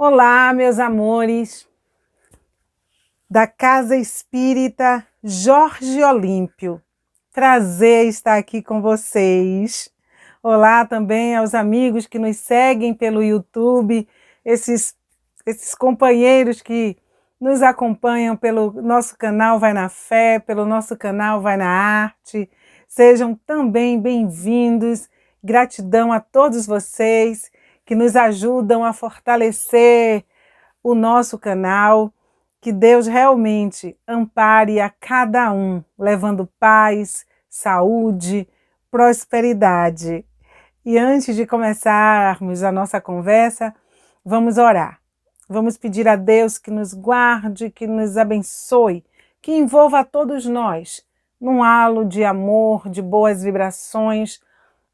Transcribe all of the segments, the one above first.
Olá, meus amores, da Casa Espírita Jorge Olímpio. Prazer estar aqui com vocês. Olá também aos amigos que nos seguem pelo YouTube, esses companheiros que nos acompanham pelo nosso canal Vai na Fé, pelo nosso canal Vai na Arte. Sejam também bem-vindos. Gratidão a todos vocês que nos ajudam a fortalecer o nosso canal. Que Deus realmente ampare a cada um, levando paz, saúde, prosperidade. E antes de começarmos a nossa conversa, vamos orar. Vamos pedir a Deus que nos guarde, que nos abençoe, que envolva a todos nós num halo de amor, de boas vibrações,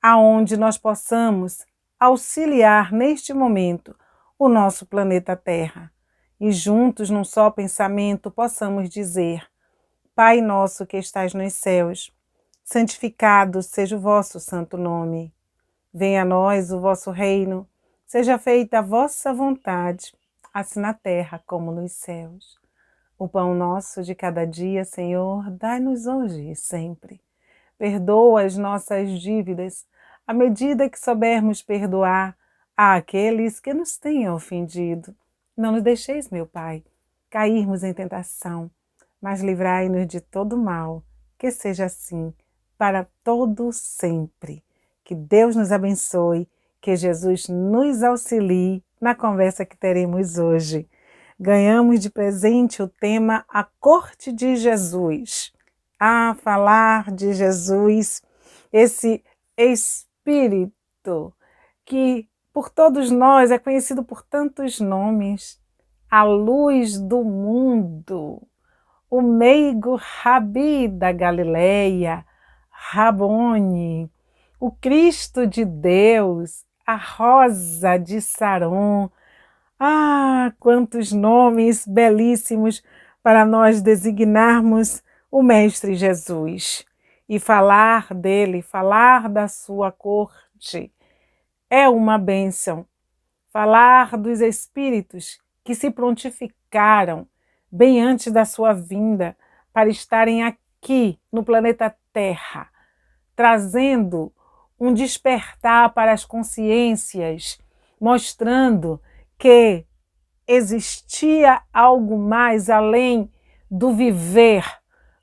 aonde nós possamos auxiliar neste momento o nosso planeta Terra. E juntos, num só pensamento, possamos dizer: Pai nosso que estais nos céus, santificado seja o vosso santo nome. Venha a nós o vosso reino, seja feita a vossa vontade, assim na terra como nos céus. O pão nosso de cada dia, Senhor, dai-nos hoje e sempre. Perdoa as nossas dívidas, à medida que soubermos perdoar àqueles que nos têm ofendido. Não nos deixeis, meu Pai, cairmos em tentação, mas livrai-nos de todo mal, que seja assim, para todo sempre. Que Deus nos abençoe, que Jesus nos auxilie na conversa que teremos hoje. Ganhamos de presente o tema A Corte de Jesus. A falar de Jesus, esse Espírito que por todos nós é conhecido por tantos nomes, a luz do mundo, o meigo Rabi da Galileia, Rabone, o Cristo de Deus, a Rosa de Saron. Ah, quantos nomes belíssimos para nós designarmos o Mestre Jesus e falar dele, falar da sua corte. É uma bênção falar dos espíritos que se prontificaram bem antes da sua vinda para estarem aqui no planeta Terra, trazendo um despertar para as consciências, mostrando que existia algo mais além do viver,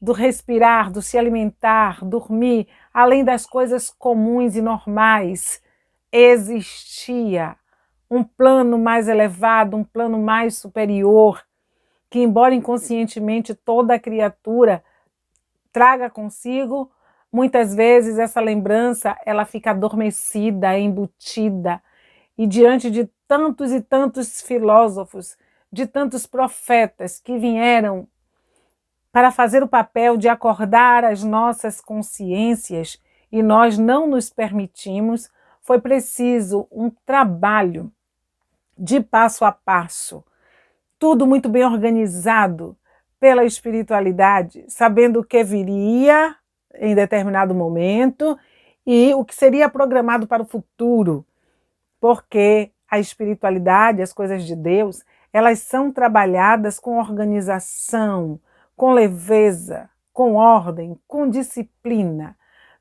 do respirar, do se alimentar, dormir, além das coisas comuns e normais. Existia um plano mais elevado, um plano mais superior, que embora inconscientemente toda criatura traga consigo, muitas vezes essa lembrança ela fica adormecida, embutida, e diante de tantos e tantos filósofos, de tantos profetas que vieram para fazer o papel de acordar as nossas consciências e nós não nos permitimos, foi preciso um trabalho de passo a passo, tudo muito bem organizado pela espiritualidade, sabendo o que viria em determinado momento e o que seria programado para o futuro, porque a espiritualidade, as coisas de Deus, elas são trabalhadas com organização, com leveza, com ordem, com disciplina.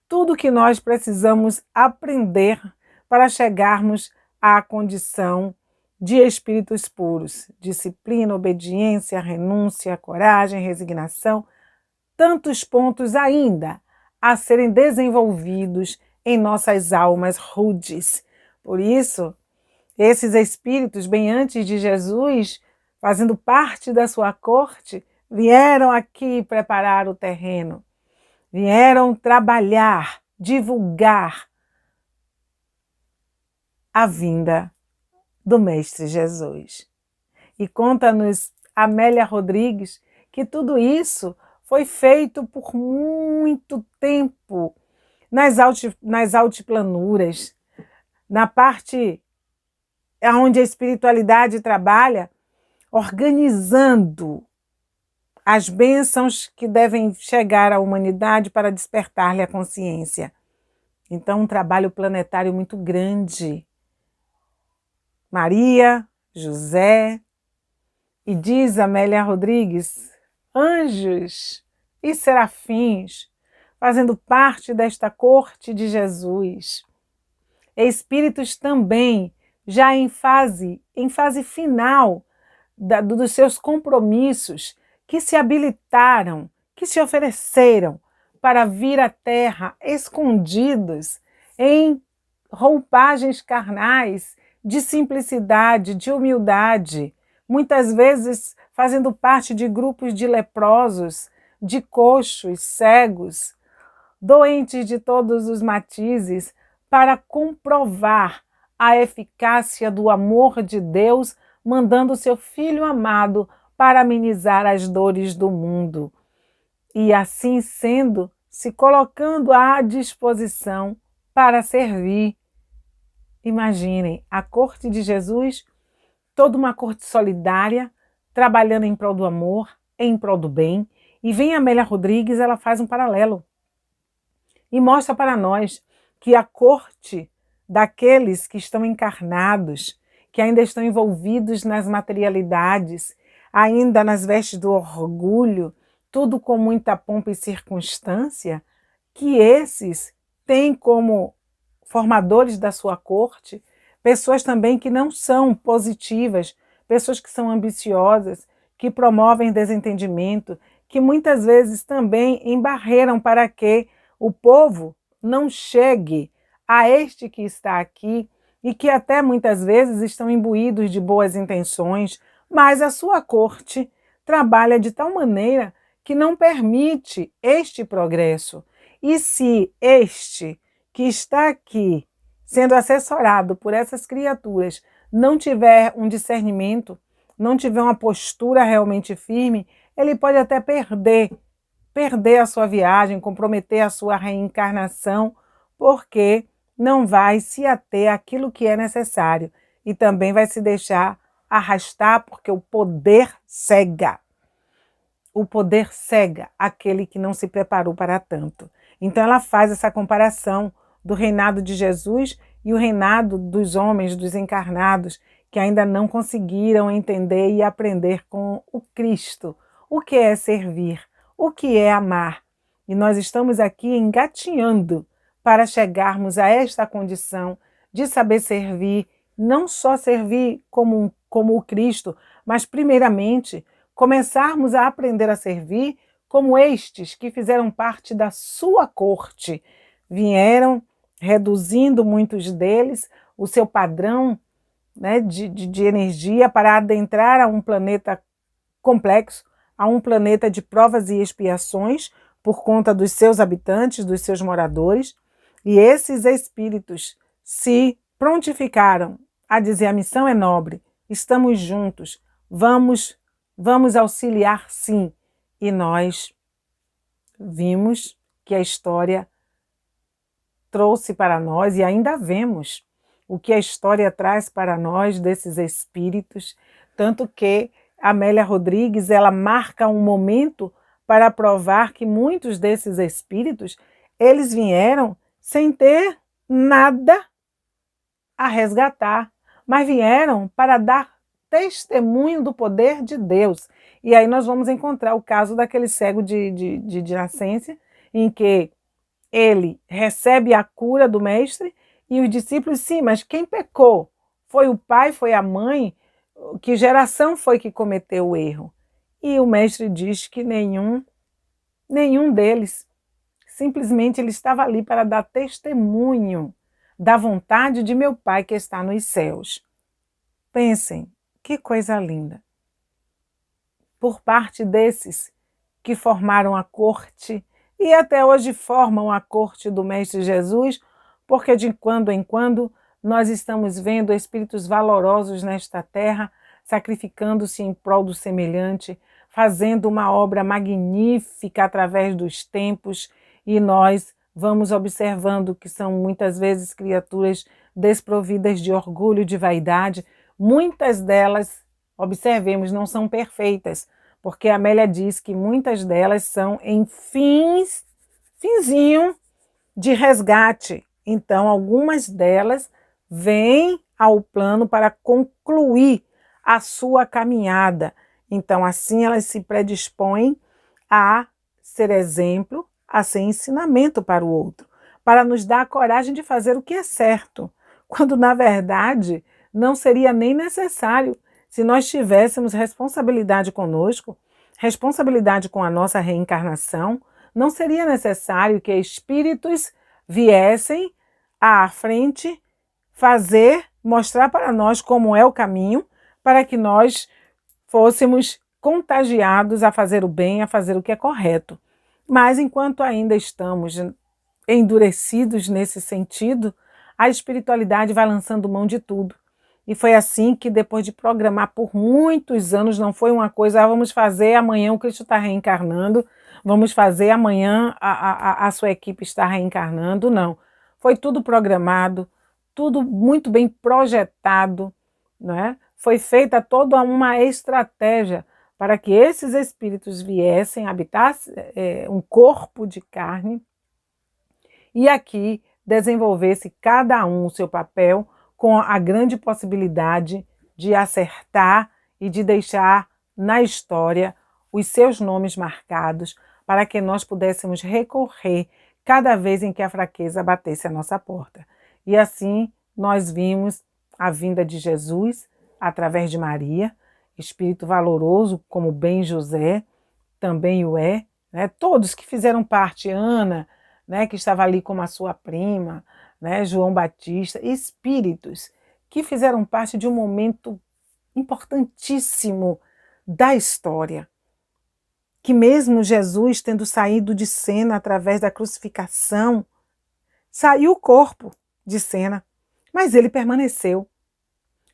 Tudo que nós precisamos aprender para chegarmos à condição de espíritos puros. Disciplina, obediência, renúncia, coragem, resignação. Tantos pontos ainda a serem desenvolvidos em nossas almas rudes. Por isso, esses espíritos, bem antes de Jesus, fazendo parte da sua corte, vieram aqui preparar o terreno, vieram trabalhar, divulgar a vinda do Mestre Jesus. E conta-nos Amélia Rodrigues que tudo isso foi feito por muito tempo nas altiplanuras, na parte onde a espiritualidade trabalha, organizando as bênçãos que devem chegar à humanidade para despertar-lhe a consciência. Então, um trabalho planetário muito grande. Maria José, e diz Amélia Rodrigues, anjos e serafins, fazendo parte desta corte de Jesus. Espíritos também, já em fase final dos seus compromissos, que se habilitaram, que se ofereceram para vir à Terra escondidos em roupagens carnais de simplicidade, de humildade, muitas vezes fazendo parte de grupos de leprosos, de coxos, cegos, doentes de todos os matizes, para comprovar a eficácia do amor de Deus, mandando seu Filho amado para amenizar as dores do mundo. E assim sendo, se colocando à disposição para servir. Imaginem, a corte de Jesus, toda uma corte solidária, trabalhando em prol do amor, em prol do bem. E vem a Amélia Rodrigues, ela faz um paralelo e mostra para nós que a corte daqueles que estão encarnados, que ainda estão envolvidos nas materialidades, ainda nas vestes do orgulho, tudo com muita pompa e circunstância, que esses têm como formadores da sua corte pessoas também que não são positivas, pessoas que são ambiciosas, que promovem desentendimento, que muitas vezes também embarreiram para que o povo não chegue a este que está aqui e que até muitas vezes estão imbuídos de boas intenções, mas a sua corte trabalha de tal maneira que não permite este progresso. E se este que está aqui sendo assessorado por essas criaturas não tiver um discernimento, não tiver uma postura realmente firme, ele pode até perder a sua viagem, comprometer a sua reencarnação, porque não vai se ater àquilo que é necessário e também vai se deixar arrastar, porque o poder cega. O poder cega aquele que não se preparou para tanto. Então ela faz essa comparação do reinado de Jesus e o reinado dos homens, dos encarnados, que ainda não conseguiram entender e aprender com o Cristo o que é servir, o que é amar. E nós estamos aqui engatinhando para chegarmos a esta condição de saber servir, não só servir como o Cristo, mas primeiramente começarmos a aprender a servir como estes que fizeram parte da sua corte. Vieram reduzindo muitos deles o seu padrão, né, de energia para adentrar a um planeta complexo, a um planeta de provas e expiações por conta dos seus habitantes, dos seus moradores, e esses espíritos se prontificaram a dizer: a missão é nobre, estamos juntos, vamos auxiliar sim. E nós vimos que a história trouxe para nós, e ainda vemos o que a história traz para nós desses espíritos, tanto que Amélia Rodrigues, ela marca um momento para provar que muitos desses espíritos, eles vieram sem ter nada a resgatar, mas vieram para dar testemunho do poder de Deus. E aí nós vamos encontrar o caso daquele cego de nascença, em que ele recebe a cura do mestre e os discípulos, sim, mas quem pecou? Foi o pai, foi a mãe? Que geração foi que cometeu o erro? E o mestre diz que nenhum deles. Simplesmente ele estava ali para dar testemunho da vontade de meu Pai que está nos céus. Pensem, que coisa linda. Por parte desses que formaram a corte e até hoje formam a corte do Mestre Jesus, porque de quando em quando nós estamos vendo espíritos valorosos nesta terra, sacrificando-se em prol do semelhante, fazendo uma obra magnífica através dos tempos, e nós vamos observando que são muitas vezes criaturas desprovidas de orgulho, de vaidade. Muitas delas, observemos, não são perfeitas, porque a Amélia diz que muitas delas são em finzinho de resgate. Então, algumas delas vêm ao plano para concluir a sua caminhada. Então, assim, elas se predispõem a ser exemplo, a ser ensinamento para o outro, para nos dar a coragem de fazer o que é certo, quando, na verdade, não seria nem necessário se nós tivéssemos responsabilidade conosco, responsabilidade com a nossa reencarnação. Não seria necessário que espíritos viessem à frente mostrar para nós como é o caminho, para que nós fôssemos contagiados a fazer o bem, a fazer o que é correto. Mas enquanto ainda estamos endurecidos nesse sentido, a espiritualidade vai lançando mão de tudo. E foi assim que, depois de programar por muitos anos, não foi uma coisa, vamos fazer amanhã, o Cristo está reencarnando, vamos fazer amanhã, a sua equipe está reencarnando, não. Foi tudo programado, tudo muito bem projetado, não é? Foi feita toda uma estratégia para que esses espíritos viessem habitar um corpo de carne e aqui desenvolvesse cada um o seu papel, com a grande possibilidade de acertar e de deixar na história os seus nomes marcados, para que nós pudéssemos recorrer cada vez em que a fraqueza batesse a nossa porta. E assim nós vimos a vinda de Jesus através de Maria, espírito valoroso como bem José, também o é, né? Todos que fizeram parte, Ana, né, que estava ali como a sua prima, né, João Batista, espíritos que fizeram parte de um momento importantíssimo da história, que mesmo Jesus tendo saído de cena através da crucificação, saiu o corpo de cena, mas ele permaneceu.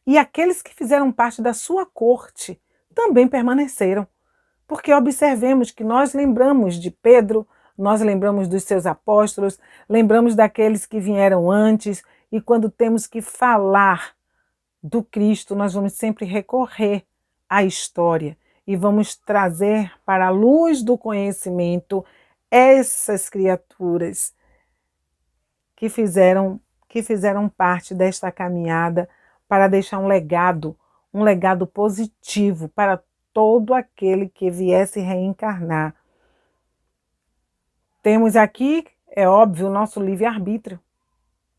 E aqueles que fizeram parte da sua corte também permaneceram, porque observemos que nós lembramos de Pedro, nós lembramos dos seus apóstolos, lembramos daqueles que vieram antes, e quando temos que falar do Cristo, nós vamos sempre recorrer à história e vamos trazer para a luz do conhecimento essas criaturas que fizeram parte desta caminhada para deixar um legado positivo para todo aquele que viesse reencarnar. Temos aqui, é óbvio, o nosso livre-arbítrio.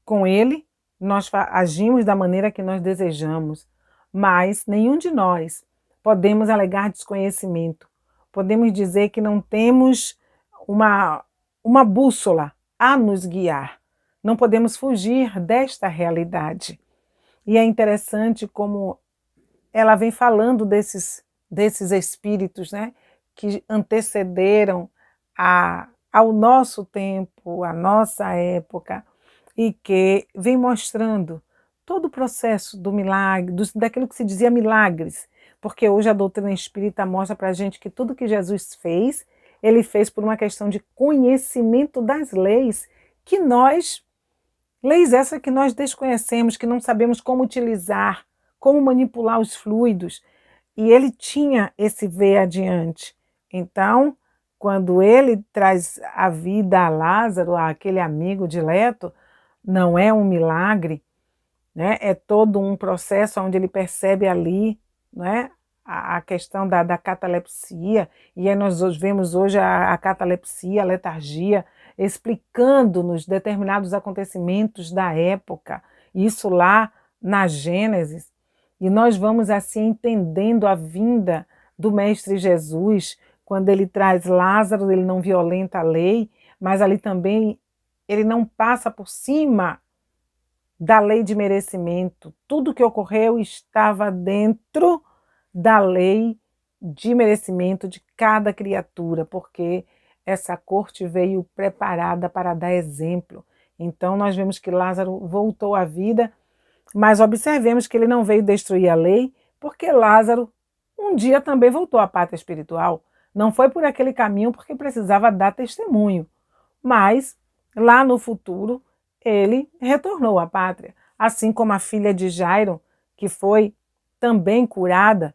Com ele, nós agimos da maneira que nós desejamos, mas nenhum de nós podemos alegar desconhecimento. Podemos dizer que não temos uma bússola a nos guiar. Não podemos fugir desta realidade. E é interessante como ela vem falando desses espíritos, né, que antecederam ao nosso tempo, à nossa época, e que vem mostrando todo o processo do milagre, daquilo que se dizia milagres, porque hoje a doutrina espírita mostra para a gente que tudo que Jesus fez, ele fez por uma questão de conhecimento das leis, leis essas que nós desconhecemos, que não sabemos como utilizar, como manipular os fluidos, e ele tinha esse ver adiante. Então, quando ele traz a vida a Lázaro, aquele amigo dileto, não é um milagre, né? É todo um processo onde ele percebe ali, né, a questão da catalepsia, e aí nós vemos hoje a catalepsia, a letargia, explicando-nos determinados acontecimentos da época, isso lá na Gênesis, e nós vamos assim entendendo a vinda do Mestre Jesus, quando ele traz Lázaro, ele não violenta a lei, mas ali também ele não passa por cima da lei de merecimento. Tudo que ocorreu estava dentro da lei de merecimento de cada criatura, porque essa corte veio preparada para dar exemplo. Então nós vemos que Lázaro voltou à vida, mas observemos que ele não veio destruir a lei, porque Lázaro um dia também voltou à pátria espiritual. Não foi por aquele caminho porque precisava dar testemunho, mas lá no futuro ele retornou à pátria, assim como a filha de Jairo, que foi também curada,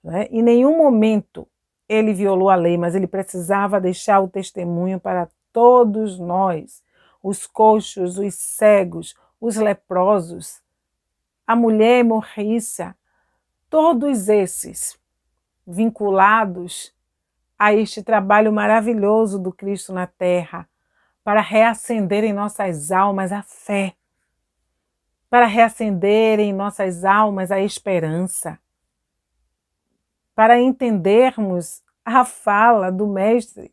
né? Em nenhum momento ele violou a lei, mas ele precisava deixar o testemunho para todos nós, os coxos, os cegos, os leprosos, a mulher morriça, Todos esses vinculados a este trabalho maravilhoso do Cristo na Terra, para reacender em nossas almas a fé, para reacender em nossas almas a esperança, para entendermos a fala do Mestre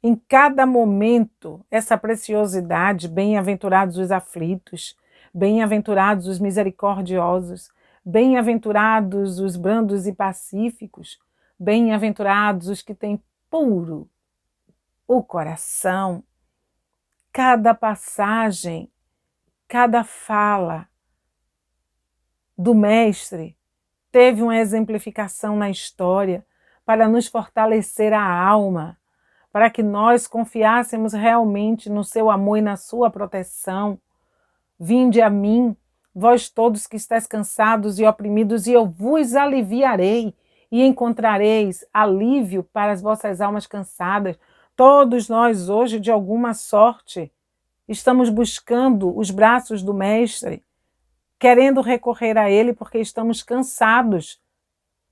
em cada momento, essa preciosidade. Bem-aventurados os aflitos, bem-aventurados os misericordiosos, bem-aventurados os brandos e pacíficos, bem-aventurados os que têm puro o coração. Cada passagem, cada fala do Mestre teve uma exemplificação na história para nos fortalecer a alma, para que nós confiássemos realmente no seu amor e na sua proteção. Vinde a mim, vós todos que estáis cansados e oprimidos, e eu vos aliviarei, e encontrareis alívio para as vossas almas cansadas. Todos nós hoje, de alguma sorte, estamos buscando os braços do Mestre, querendo recorrer a Ele porque estamos cansados.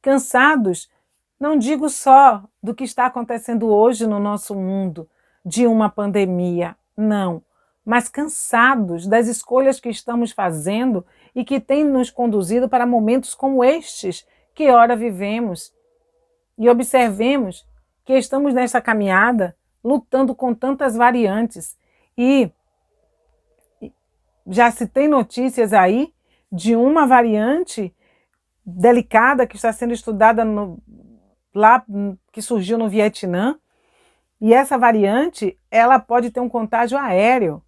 Cansados, não digo só do que está acontecendo hoje no nosso mundo, de uma pandemia, não, mas cansados das escolhas que estamos fazendo e que têm nos conduzido para momentos como estes que ora vivemos. E observemos que estamos nessa caminhada lutando com tantas variantes, e já se tem notícias aí de uma variante delicada que está sendo estudada lá, que surgiu no Vietnã, e essa variante, ela pode ter um contágio aéreo.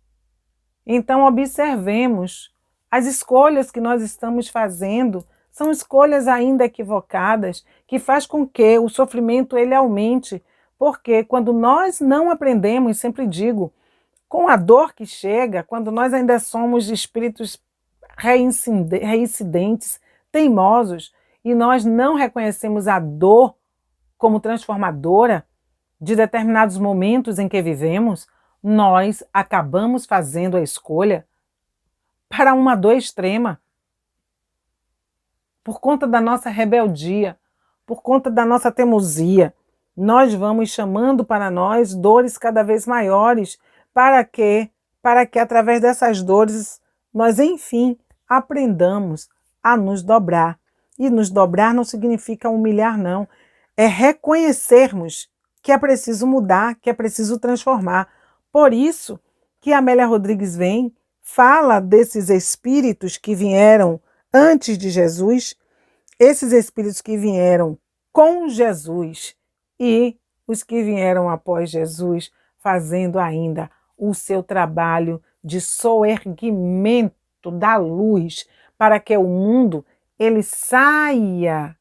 Então observemos, as escolhas que nós estamos fazendo são escolhas ainda equivocadas, que faz com que o sofrimento ele aumente, porque quando nós não aprendemos, sempre digo, com a dor que chega, quando nós ainda somos espíritos reincidentes, teimosos, e nós não reconhecemos a dor como transformadora de determinados momentos em que vivemos, nós acabamos fazendo a escolha para uma dor extrema, por conta da nossa rebeldia, por conta da nossa teimosia. Nós vamos chamando para nós dores cada vez maiores. Para quê? Para que através dessas dores nós, enfim, aprendamos a nos dobrar. E nos dobrar não significa humilhar, não. É reconhecermos que é preciso mudar, que é preciso transformar. Por isso que Amélia Rodrigues vem, fala desses espíritos que vieram antes de Jesus, esses espíritos que vieram com Jesus e os que vieram após Jesus, fazendo ainda o seu trabalho de soerguimento da luz, para que o mundo ele saia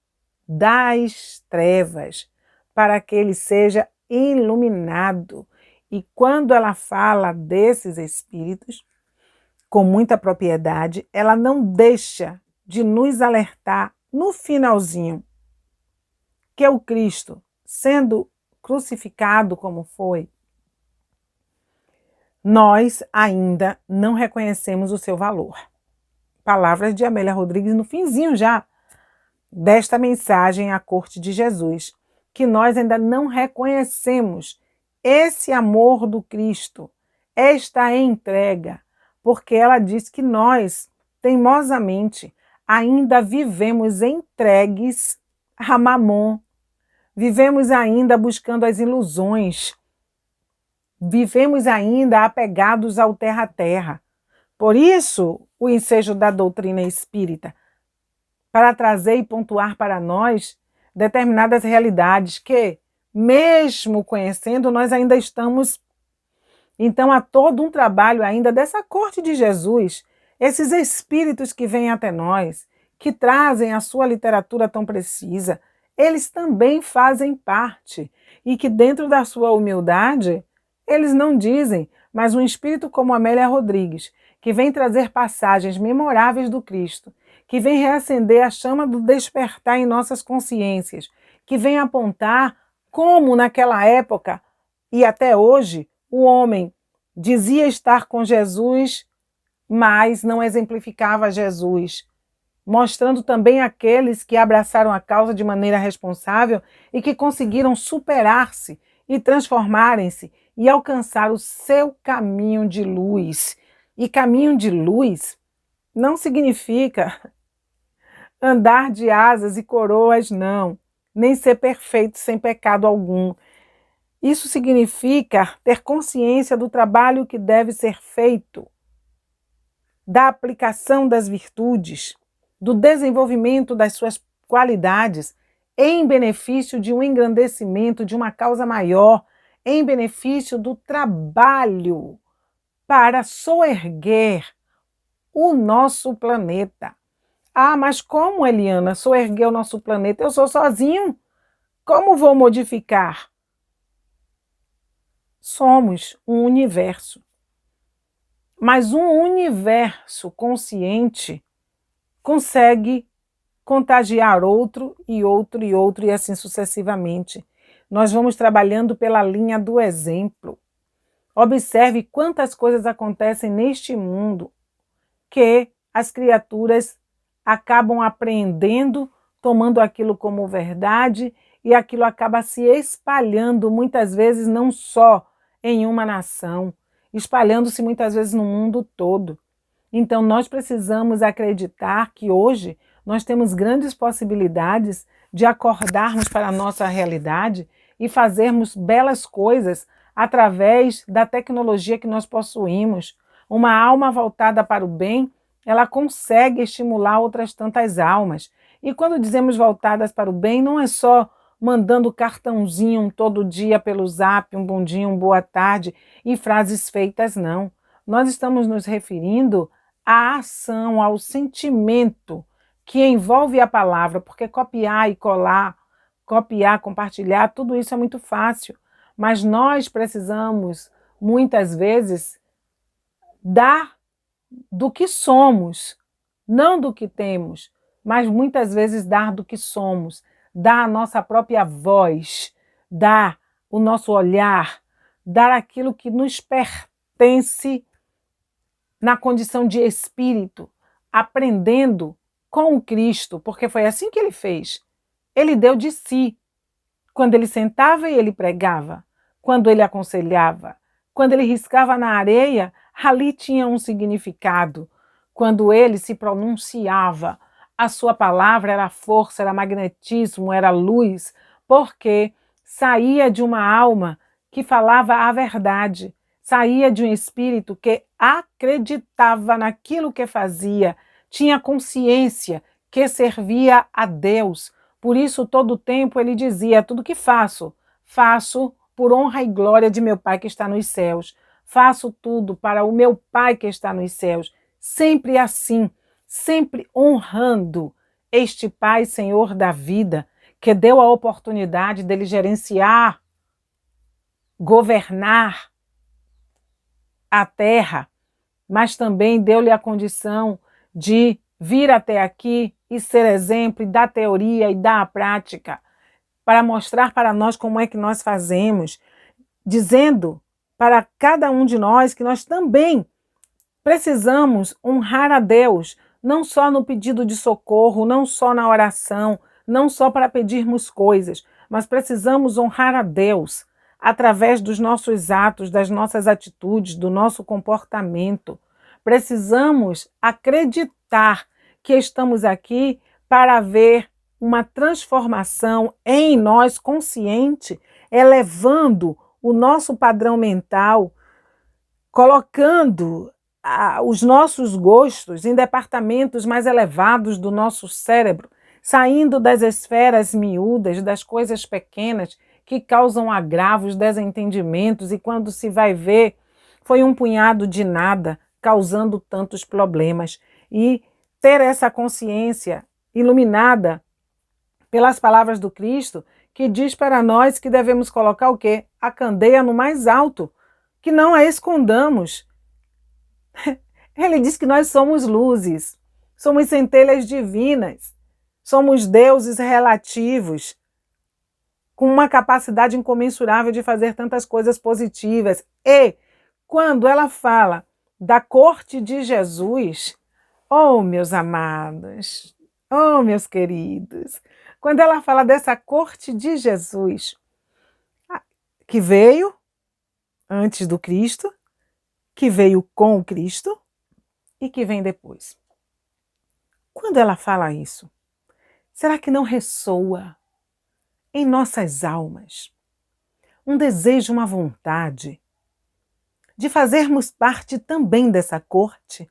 das trevas, para que ele seja iluminado. E quando ela fala desses espíritos, com muita propriedade, ela não deixa de nos alertar no finalzinho, que é o Cristo, sendo crucificado como foi, nós ainda não reconhecemos o seu valor. Palavras de Amélia Rodrigues no finzinho já desta mensagem à corte de Jesus, que nós ainda não reconhecemos esse amor do Cristo, esta entrega, porque ela diz que nós, teimosamente, ainda vivemos entregues a Mamon, vivemos ainda buscando as ilusões, vivemos ainda apegados ao terra-terra. Por isso, o ensejo da doutrina espírita, para trazer e pontuar para nós determinadas realidades que, mesmo conhecendo, nós ainda estamos. Então, há todo um trabalho ainda dessa corte de Jesus, esses espíritos que vêm até nós, que trazem a sua literatura tão precisa, eles também fazem parte, e que dentro da sua humildade, eles não dizem, mas um espírito como Amélia Rodrigues, que vem trazer passagens memoráveis do Cristo, que vem reacender a chama do despertar em nossas consciências, que vem apontar como naquela época e até hoje o homem dizia estar com Jesus, mas não exemplificava Jesus. mostrando também aqueles que abraçaram a causa de maneira responsável e que conseguiram superar-se e transformarem-se e alcançar o seu caminho de luz. E caminho de luz não significa andar de asas e coroas, não, nem ser perfeito sem pecado algum. Isso significa ter consciência do trabalho que deve ser feito, da aplicação das virtudes, do desenvolvimento das suas qualidades em benefício de um engrandecimento de uma causa maior, em benefício do trabalho para soerguer o nosso planeta. Ah, mas como, Eliana, soerguer o nosso planeta? Eu sou sozinho? Como vou modificar? Somos um universo. Mas um universo consciente consegue contagiar outro e outro e outro e assim sucessivamente. Nós vamos trabalhando pela linha do exemplo. Observe quantas coisas acontecem neste mundo que as criaturas acabam apreendendo, tomando aquilo como verdade e aquilo acaba se espalhando muitas vezes não só em uma nação, espalhando-se muitas vezes no mundo todo. Então nós precisamos acreditar que hoje nós temos grandes possibilidades de acordarmos para a nossa realidade e fazermos belas coisas através da tecnologia que nós possuímos. Uma alma voltada para o bem, ela consegue estimular outras tantas almas. E quando dizemos voltadas para o bem, não é só mandando cartãozinho todo dia pelo Zap, um bom dia, uma boa tarde e frases feitas, não. Nós estamos nos referindo à ação, ao sentimento que envolve a palavra, porque copiar e colar, copiar, compartilhar, tudo isso é muito fácil. Mas nós precisamos, muitas vezes, dar do que somos, não do que temos, mas muitas vezes dar do que somos, dar a nossa própria voz, dar o nosso olhar, dar aquilo que nos pertence na condição de espírito, aprendendo com o Cristo, porque foi assim que ele fez. Ele deu de si, quando ele sentava e ele pregava, quando ele aconselhava, quando ele riscava na areia, ali tinha um significado. Quando ele se pronunciava, a sua palavra era força, era magnetismo, era luz, porque saía de uma alma que falava a verdade, saía de um espírito que acreditava naquilo que fazia, tinha consciência que servia a Deus. Por isso, todo o tempo ele dizia: tudo que faço, faço por honra e glória de meu Pai que está nos céus. Faço tudo para o meu Pai que está nos céus. Sempre assim, sempre honrando este Pai, Senhor da vida, que deu a oportunidade dele gerenciar, governar a terra, mas também deu-lhe a condição de vir até aqui e ser exemplo, e dar teoria e dar a prática, para mostrar para nós como é que nós fazemos, dizendo para cada um de nós que nós também precisamos honrar a Deus, não só no pedido de socorro, não só na oração, não só para pedirmos coisas, mas precisamos honrar a Deus através dos nossos atos, das nossas atitudes, do nosso comportamento. Precisamos acreditar que estamos aqui para ver uma transformação em nós consciente, elevando o nosso padrão mental, colocando os nossos gostos em departamentos mais elevados do nosso cérebro, saindo das esferas miúdas, das coisas pequenas que causam agravos, desentendimentos, e quando se vai ver, foi um punhado de nada causando tantos problemas. E ter essa consciência iluminada pelas palavras do Cristo, que diz para nós que devemos colocar o quê? A candeia no mais alto, que não a escondamos. Ele diz que nós somos luzes, somos centelhas divinas, somos deuses relativos, com uma capacidade incomensurável de fazer tantas coisas positivas. E quando ela fala da corte de Jesus, Oh, meus amados, oh, meus queridos, quando ela fala dessa corte de Jesus, que veio antes do Cristo, que veio com o Cristo e que vem depois. Quando ela fala isso, será que não ressoa em nossas almas um desejo, uma vontade de fazermos parte também dessa corte?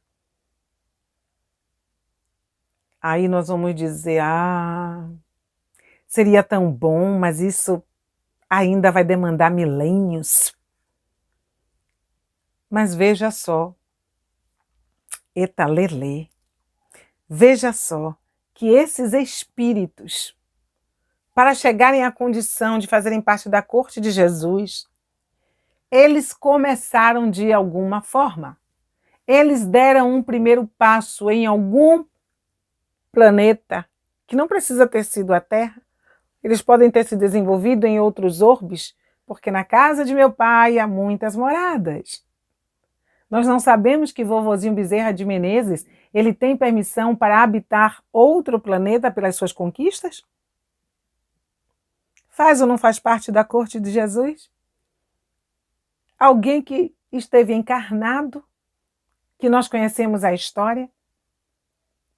Aí nós vamos dizer, seria tão bom, mas isso ainda vai demandar milênios. Mas veja só, eta lelê, veja só que esses espíritos, para chegarem à condição de fazerem parte da corte de Jesus, eles começaram de alguma forma. Eles deram um primeiro passo em algum planeta, que não precisa ter sido a Terra. Eles podem ter se desenvolvido em outros orbes, porque na casa de meu pai há muitas moradas. Nós não sabemos que vovozinho Bezerra de Menezes, ele tem permissão para habitar outro planeta pelas suas conquistas? Faz ou não faz parte da corte de Jesus? Alguém que esteve encarnado, que nós conhecemos a história?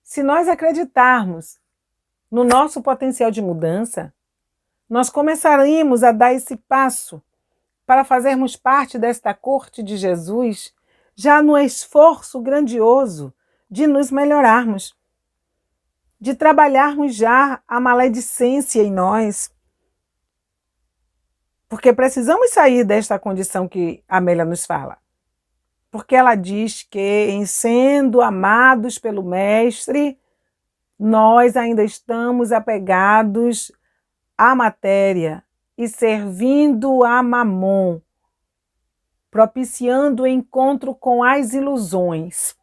Se nós acreditarmos no nosso potencial de mudança, nós começaríamos a dar esse passo para fazermos parte desta corte de Jesus, já no esforço grandioso de nos melhorarmos, de trabalharmos já a maledicência em nós, porque precisamos sair desta condição que a Amélia nos fala. Porque ela diz que, em sendo amados pelo Mestre, nós ainda estamos apegados à matéria e servindo a Mamon, propiciando o encontro com as ilusões.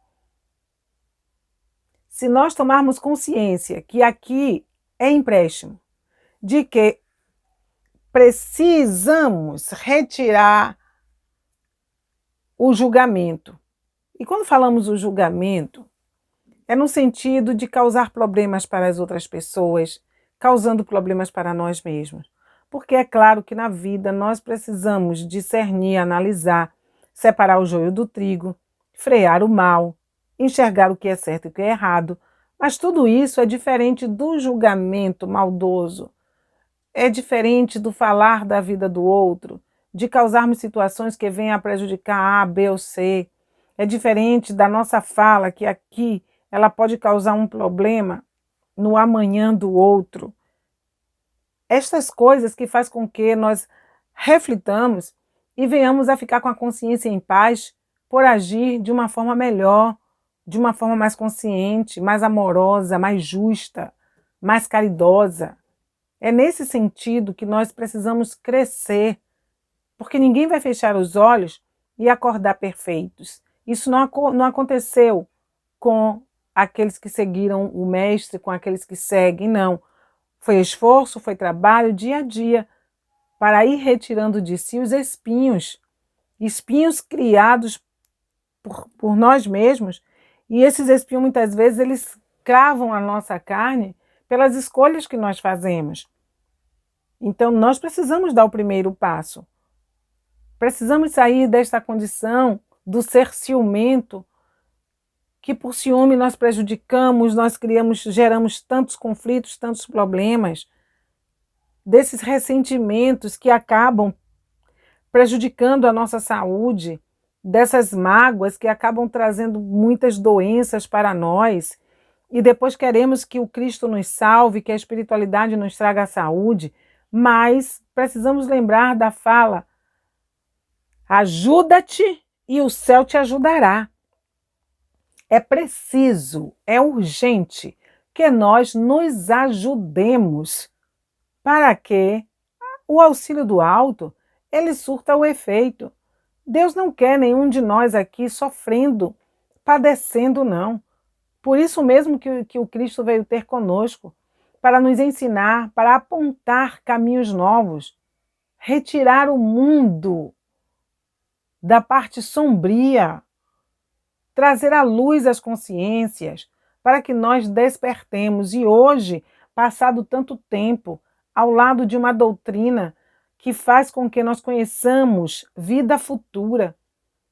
Se nós tomarmos consciência que aqui é empréstimo, de que precisamos retirar o julgamento. E quando falamos o julgamento, é no sentido de causar problemas para as outras pessoas, causando problemas para nós mesmos. Porque é claro que na vida nós precisamos discernir, analisar, separar o joio do trigo, frear o mal, enxergar o que é certo e o que é errado. Mas tudo isso é diferente do julgamento maldoso, é diferente do falar da vida do outro, de causarmos situações que venham a prejudicar A, B ou C. É diferente da nossa fala, que aqui ela pode causar um problema no amanhã do outro. Estas coisas que faz com que nós reflitamos e venhamos a ficar com a consciência em paz por agir de uma forma melhor, de uma forma mais consciente, mais amorosa, mais justa, mais caridosa. É nesse sentido que nós precisamos crescer, porque ninguém vai fechar os olhos e acordar perfeitos. Isso não aconteceu com aqueles que seguiram o Mestre, com aqueles que seguem, não. Foi esforço, foi trabalho, dia a dia, para ir retirando de si os espinhos, espinhos criados por nós mesmos, e esses espinhos muitas vezes eles cravam a nossa carne pelas escolhas que nós fazemos. Então nós precisamos dar o primeiro passo. Precisamos sair desta condição do ser ciumento, que por ciúme nós prejudicamos, nós geramos tantos conflitos, tantos problemas, desses ressentimentos que acabam prejudicando a nossa saúde, dessas mágoas que acabam trazendo muitas doenças para nós, e depois queremos que o Cristo nos salve, que a espiritualidade nos traga a saúde, mas precisamos lembrar da fala: ajuda-te e o céu te ajudará. É preciso, é urgente que nós nos ajudemos para que o auxílio do alto ele surta o efeito. Deus não quer nenhum de nós aqui sofrendo, padecendo, não. Por isso mesmo que o Cristo veio ter conosco, para nos ensinar, para apontar caminhos novos, retirar o mundo da parte sombria, trazer à luz as consciências, para que nós despertemos. E hoje, passado tanto tempo, ao lado de uma doutrina que faz com que nós conheçamos vida futura,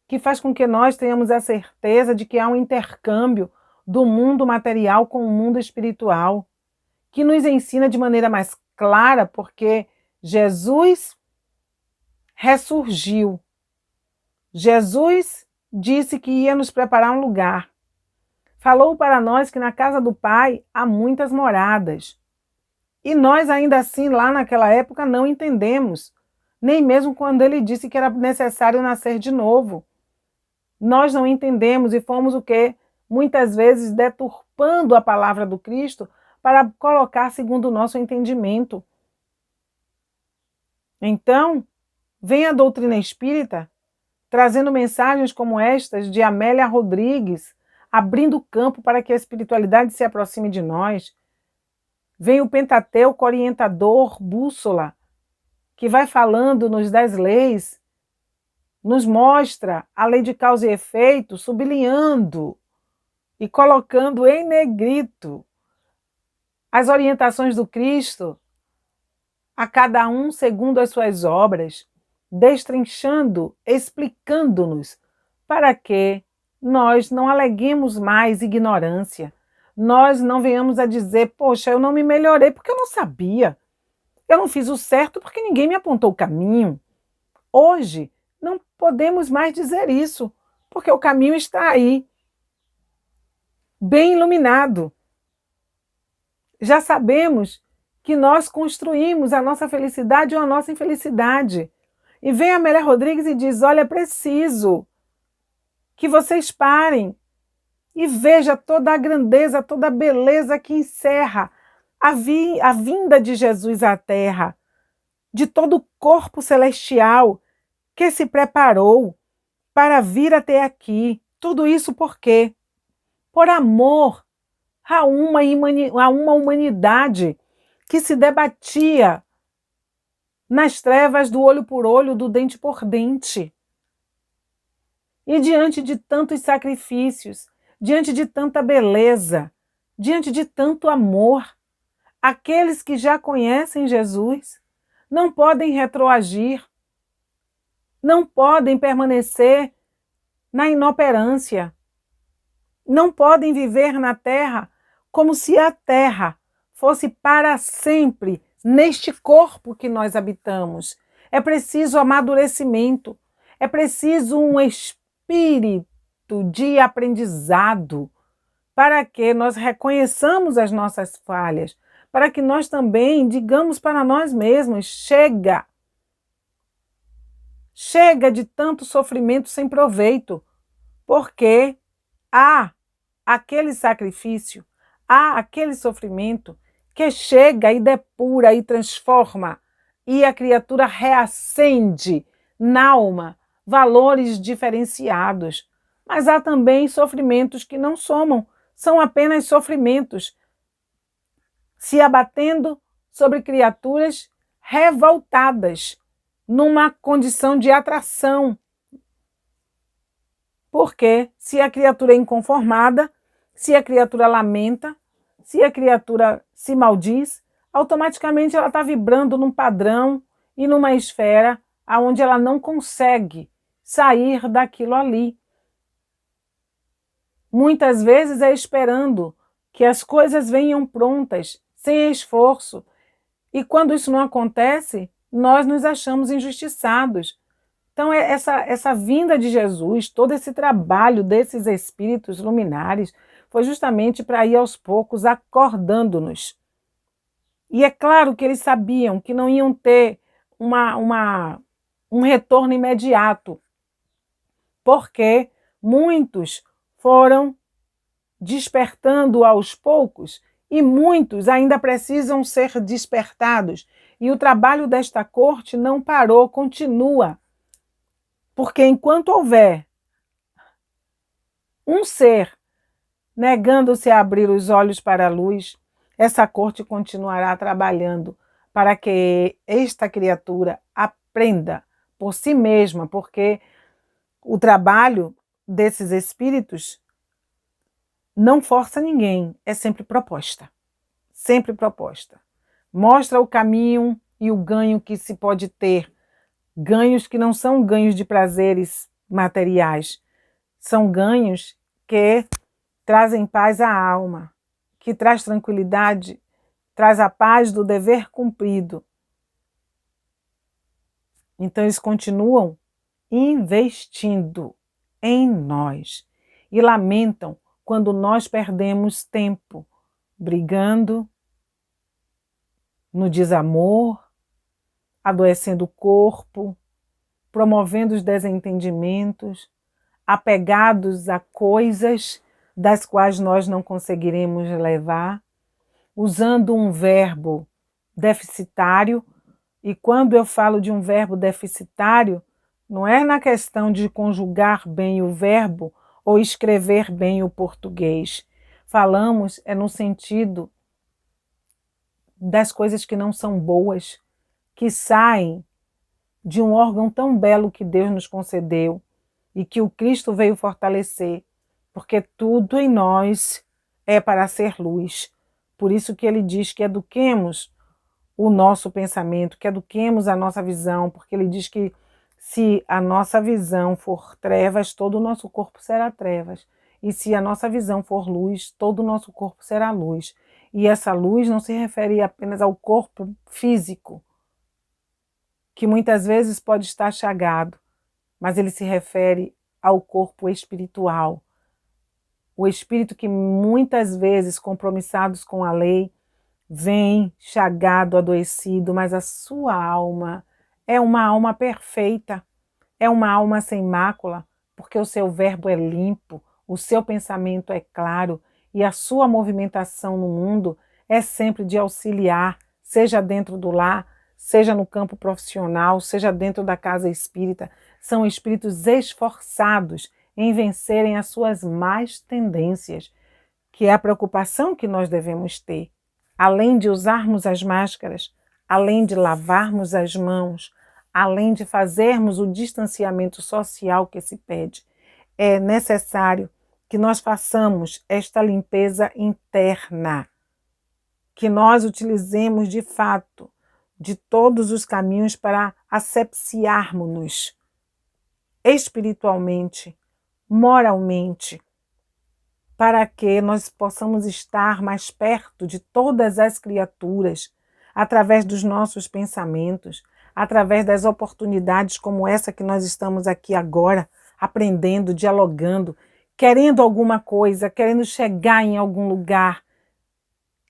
que faz com que nós tenhamos a certeza de que há um intercâmbio do mundo material com o mundo espiritual, que nos ensina de maneira mais clara, porque Jesus ressurgiu. Jesus disse que ia nos preparar um lugar. Falou para nós que na casa do Pai há muitas moradas. E nós ainda assim, lá naquela época, não entendemos. Nem mesmo quando ele disse que era necessário nascer de novo. Nós não entendemos e fomos o quê? Muitas vezes deturpando a palavra do Cristo para colocar segundo o nosso entendimento. Então, vem a doutrina espírita trazendo mensagens como estas de Amélia Rodrigues, abrindo campo para que a espiritualidade se aproxime de nós. Vem o Pentateuco orientador, bússola, que vai falando-nos das leis, nos mostra a lei de causa e efeito, sublinhando e colocando em negrito as orientações do Cristo, a cada um segundo as suas obras, destrinchando, explicando-nos para que nós não aleguemos mais ignorância, nós não venhamos a dizer, poxa, eu não me melhorei porque eu não sabia, eu não fiz o certo porque ninguém me apontou o caminho. Hoje, não podemos mais dizer isso, porque o caminho está aí, bem iluminado. Já sabemos que nós construímos a nossa felicidade ou a nossa infelicidade. E vem a Amélia Rodrigues e diz, olha, é preciso que vocês parem e vejam toda a grandeza, toda a beleza que encerra a vinda de Jesus à Terra, de todo o corpo celestial que se preparou para vir até aqui. Tudo isso por quê? Por amor a uma humanidade que se debatia nas trevas do olho por olho, do dente por dente. E diante de tantos sacrifícios, diante de tanta beleza, diante de tanto amor, aqueles que já conhecem Jesus não podem retroagir, não podem permanecer na inoperância, não podem viver na terra como se a terra fosse para sempre neste corpo que nós habitamos. É preciso amadurecimento, é preciso um espírito de aprendizado para que nós reconheçamos as nossas falhas, para que nós também digamos para nós mesmos, chega! Chega de tanto sofrimento sem proveito, porque há aquele sacrifício, há aquele sofrimento que chega e depura e transforma, e a criatura reacende na alma valores diferenciados. Mas há também sofrimentos que não somam, são apenas sofrimentos, se abatendo sobre criaturas revoltadas, numa condição de atração. Porque se a criatura é inconformada, se a criatura lamenta, se a criatura se maldiz, automaticamente ela está vibrando num padrão e numa esfera onde ela não consegue sair daquilo ali. Muitas vezes é esperando que as coisas venham prontas, sem esforço. E quando isso não acontece, nós nos achamos injustiçados. Então, essa vinda de Jesus, todo esse trabalho desses espíritos luminares, foi justamente para ir aos poucos acordando-nos. E é claro que eles sabiam que não iam ter um retorno imediato, porque muitos foram despertando aos poucos e muitos ainda precisam ser despertados. E o trabalho desta corte não parou, continua. Porque enquanto houver um ser negando-se a abrir os olhos para a luz, essa corte continuará trabalhando para que esta criatura aprenda por si mesma, porque o trabalho desses espíritos não força ninguém, é sempre proposta. Sempre proposta. Mostra o caminho e o ganho que se pode ter. Ganhos que não são ganhos de prazeres materiais, são ganhos que trazem paz à alma, que traz tranquilidade, traz a paz do dever cumprido. Então eles continuam investindo em nós e lamentam quando nós perdemos tempo brigando, no desamor, adoecendo o corpo, promovendo os desentendimentos, apegados a coisas das quais nós não conseguiremos levar, usando um verbo deficitário. E quando eu falo de um verbo deficitário, não é na questão de conjugar bem o verbo ou escrever bem o português. Falamos no sentido das coisas que não são boas, que saem de um órgão tão belo que Deus nos concedeu e que o Cristo veio fortalecer, porque tudo em nós é para ser luz. Por isso que ele diz que eduquemos o nosso pensamento, que eduquemos a nossa visão, porque ele diz que se a nossa visão for trevas, todo o nosso corpo será trevas. E se a nossa visão for luz, todo o nosso corpo será luz. E essa luz não se refere apenas ao corpo físico, que muitas vezes pode estar chagado, mas ele se refere ao corpo espiritual. O espírito que muitas vezes, compromissados com a lei, vem chagado, adoecido, mas a sua alma é uma alma perfeita, é uma alma sem mácula, porque o seu verbo é limpo, o seu pensamento é claro e a sua movimentação no mundo é sempre de auxiliar, seja dentro do lar, seja no campo profissional, seja dentro da casa espírita. São espíritos esforçados em vencerem as suas más tendências, que é a preocupação que nós devemos ter. Além de usarmos as máscaras, além de lavarmos as mãos, além de fazermos o distanciamento social que se pede, é necessário que nós façamos esta limpeza interna, que nós utilizemos de fato de todos os caminhos para asepsiarmos-nos espiritualmente, moralmente, para que nós possamos estar mais perto de todas as criaturas, através dos nossos pensamentos, através das oportunidades como essa que nós estamos aqui agora, aprendendo, dialogando, querendo alguma coisa, querendo chegar em algum lugar,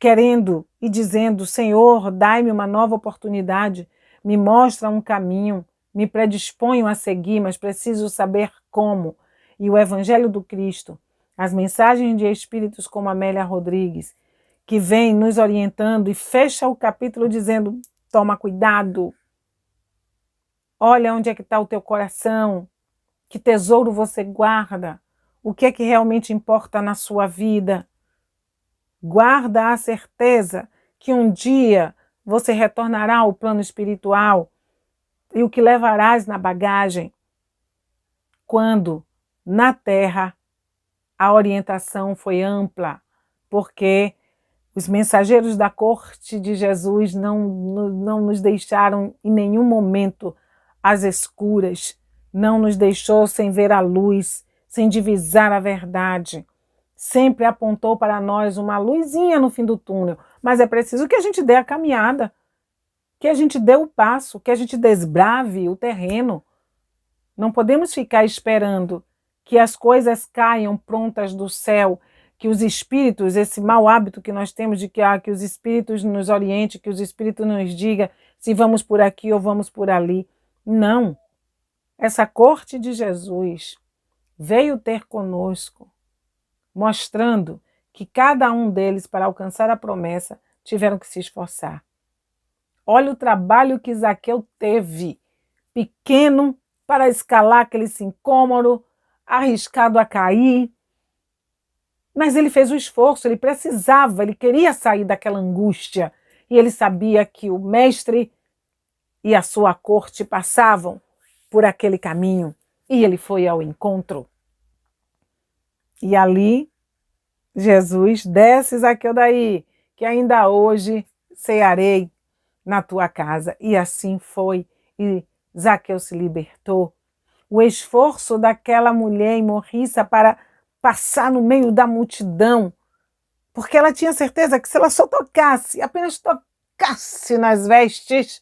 querendo e dizendo: Senhor, dai-me uma nova oportunidade, me mostra um caminho, me predisponho a seguir, mas preciso saber como. E o Evangelho do Cristo, as mensagens de espíritos como Amélia Rodrigues, que vem nos orientando e fecha o capítulo dizendo: toma cuidado, olha onde é que está o teu coração, que tesouro você guarda, o que é que realmente importa na sua vida. Guarda a certeza que um dia você retornará ao plano espiritual e o que levarás na bagagem quando na Terra a orientação foi ampla, porque os mensageiros da corte de Jesus não nos deixaram em nenhum momento às escuras, não nos deixou sem ver a luz, sem divisar a verdade. Sempre apontou para nós uma luzinha no fim do túnel, mas é preciso que a gente dê a caminhada, que a gente dê o passo, que a gente desbrave o terreno. Não podemos ficar esperando que as coisas caiam prontas do céu, que os espíritos, esse mau hábito que nós temos de que os espíritos nos orientem, que os espíritos nos digam se vamos por aqui ou vamos por ali. Não. Essa corte de Jesus veio ter conosco, mostrando que cada um deles, para alcançar a promessa, tiveram que se esforçar. Olha o trabalho que Zaqueu teve, pequeno, para escalar aquele sicômoro, arriscado a cair, mas ele fez o esforço, ele precisava, ele queria sair daquela angústia, e ele sabia que o mestre e a sua corte passavam por aquele caminho, e ele foi ao encontro. E ali Jesus, desce, Zaqueu, daí, que ainda hoje cearei na tua casa. E assim foi, e Zaqueu se libertou. O esforço daquela mulher em morriça para passar no meio da multidão, porque ela tinha certeza que se ela só tocasse, apenas tocasse nas vestes,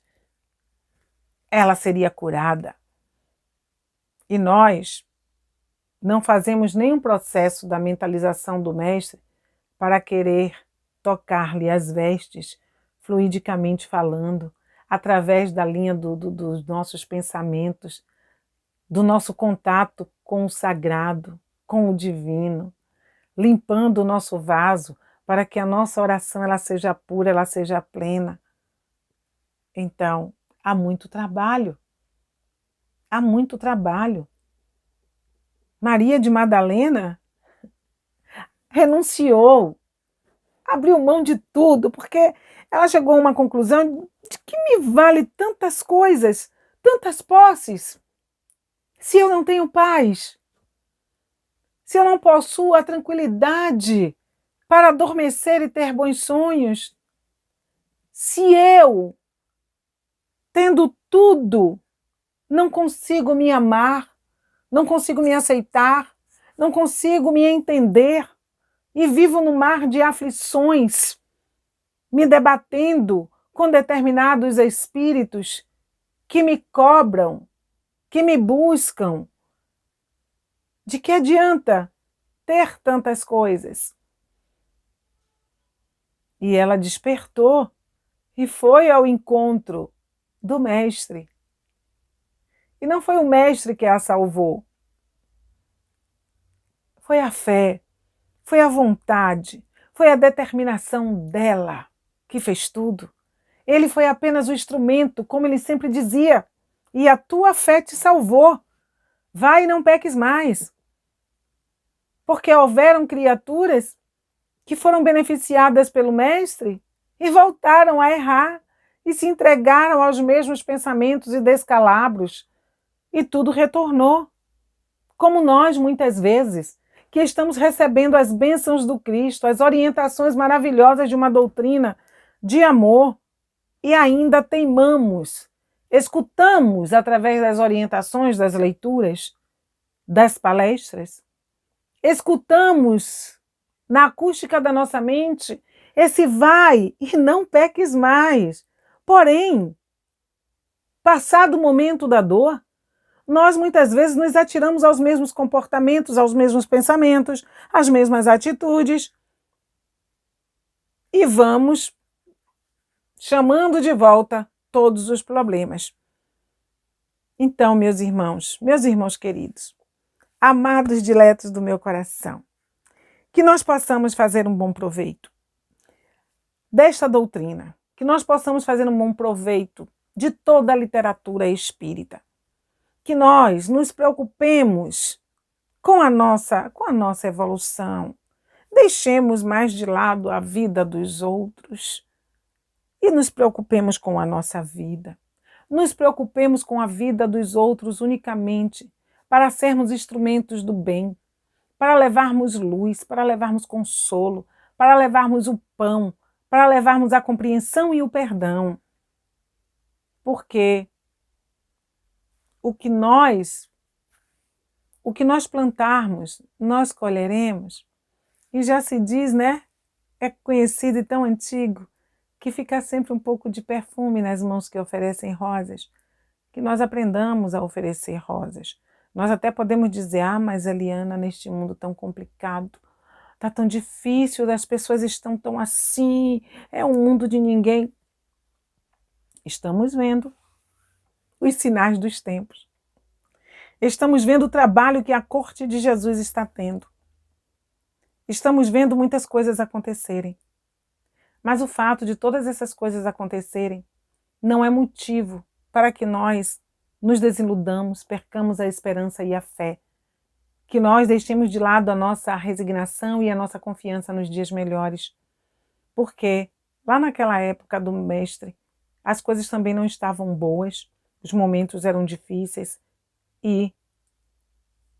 ela seria curada. E nós não fazemos nenhum processo da mentalização do mestre para querer tocar-lhe as vestes, fluidicamente falando, através da linha dos nossos pensamentos, do nosso contato com o sagrado, com o divino, limpando o nosso vaso para que a nossa oração ela seja pura, ela seja plena. Então, há muito trabalho. Há muito trabalho. Maria de Madalena renunciou, abriu mão de tudo, porque ela chegou a uma conclusão de que me vale tantas coisas, tantas posses, se eu não tenho paz, se eu não possuo a tranquilidade para adormecer e ter bons sonhos, se eu, tendo tudo, não consigo me amar, não consigo me aceitar, não consigo me entender e vivo no mar de aflições, me debatendo com determinados espíritos que me cobram, que me buscam. De que adianta ter tantas coisas? E ela despertou e foi ao encontro do mestre. E não foi o mestre que a salvou. Foi a fé, foi a vontade, foi a determinação dela que fez tudo. Ele foi apenas o instrumento, como ele sempre dizia, e a tua fé te salvou. Vai e não peques mais. Porque houveram criaturas que foram beneficiadas pelo mestre e voltaram a errar e se entregaram aos mesmos pensamentos e descalabros. E tudo retornou. Como nós, muitas vezes, que estamos recebendo as bênçãos do Cristo, as orientações maravilhosas de uma doutrina de amor, e ainda teimamos, escutamos através das orientações, das leituras, das palestras, escutamos na acústica da nossa mente esse vai e não peques mais. Porém, passado o momento da dor, nós muitas vezes nos atiramos aos mesmos comportamentos, aos mesmos pensamentos, às mesmas atitudes e vamos chamando de volta todos os problemas. Então, meus irmãos queridos, amados diletos do meu coração, que nós possamos fazer um bom proveito desta doutrina, que nós possamos fazer um bom proveito de toda a literatura espírita, que nós nos preocupemos com a nossa evolução, deixemos mais de lado a vida dos outros e nos preocupemos com a nossa vida. Nos preocupemos com a vida dos outros unicamente para sermos instrumentos do bem, para levarmos luz, para levarmos consolo, para levarmos o pão, para levarmos a compreensão e o perdão. Porque o que nós plantarmos, nós colheremos. E já se diz, né? É conhecido e tão antigo, que fica sempre um pouco de perfume nas mãos que oferecem rosas, que nós aprendamos a oferecer rosas. Nós até podemos dizer, mas Eliana, neste mundo tão complicado, está tão difícil, as pessoas estão tão assim, é um mundo de ninguém. Estamos vendo os sinais dos tempos. Estamos vendo o trabalho que a corte de Jesus está tendo. Estamos vendo muitas coisas acontecerem. Mas o fato de todas essas coisas acontecerem não é motivo para que nós nos desiludamos, percamos a esperança e a fé, que nós deixemos de lado a nossa resignação e a nossa confiança nos dias melhores. Porque lá naquela época do mestre, as coisas também não estavam boas, os momentos eram difíceis e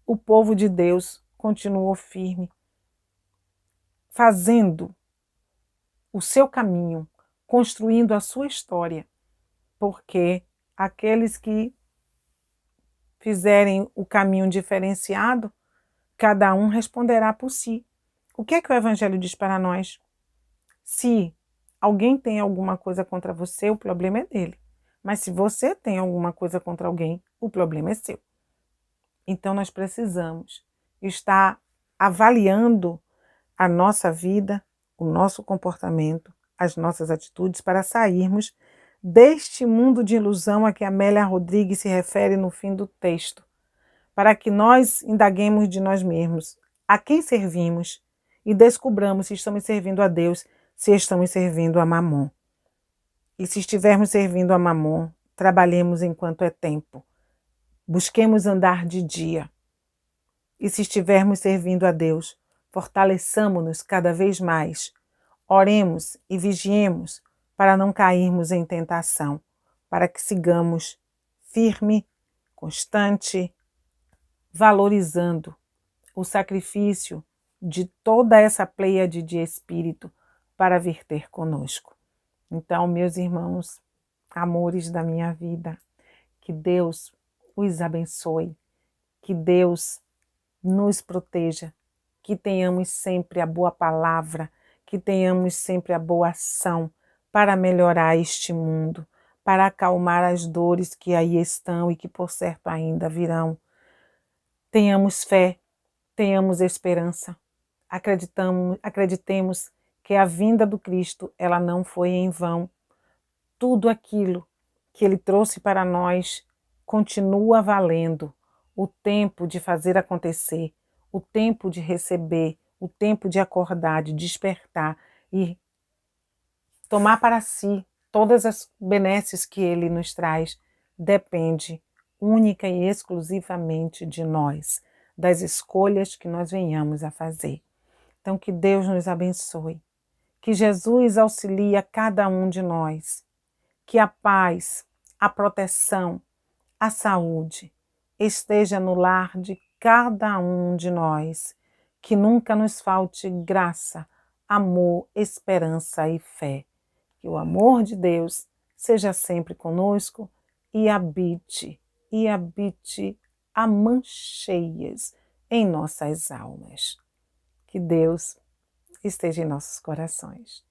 o povo de Deus continuou firme, fazendo o seu caminho, construindo a sua história, porque aqueles que fizerem o caminho diferenciado, cada um responderá por si. O que é que o Evangelho diz para nós? Se alguém tem alguma coisa contra você, o problema é dele. Mas se você tem alguma coisa contra alguém, o problema é seu. Então nós precisamos estar avaliando a nossa vida, o nosso comportamento, as nossas atitudes para sairmos deste mundo de ilusão a que Amélia Rodrigues se refere no fim do texto, para que nós indaguemos de nós mesmos a quem servimos e descubramos se estamos servindo a Deus, se estamos servindo a Mamon. E se estivermos servindo a Mamon, trabalhemos enquanto é tempo. Busquemos andar de dia. E se estivermos servindo a Deus, fortaleçamo-nos cada vez mais. Oremos e vigiemos para não cairmos em tentação, para que sigamos firme, constante, valorizando o sacrifício de toda essa pleiade de espírito para vir ter conosco. Então, meus irmãos, amores da minha vida, que Deus os abençoe, que Deus nos proteja, que tenhamos sempre a boa palavra, que tenhamos sempre a boa ação para melhorar este mundo, para acalmar as dores que aí estão e que por certo ainda virão. Tenhamos fé, tenhamos esperança, acreditemos que a vinda do Cristo ela não foi em vão. Tudo aquilo que Ele trouxe para nós continua valendo. O tempo de fazer acontecer, o tempo de receber, o tempo de acordar, de despertar e tomar para si todas as benesses que Ele nos traz, depende única e exclusivamente de nós, das escolhas que nós venhamos a fazer. Então, que Deus nos abençoe, que Jesus auxilie a cada um de nós, que a paz, a proteção, a saúde esteja no lar de cada um de nós, que nunca nos falte graça, amor, esperança e fé. Que o amor de Deus seja sempre conosco e habite a mãos cheias em nossas almas. Que Deus esteja em nossos corações.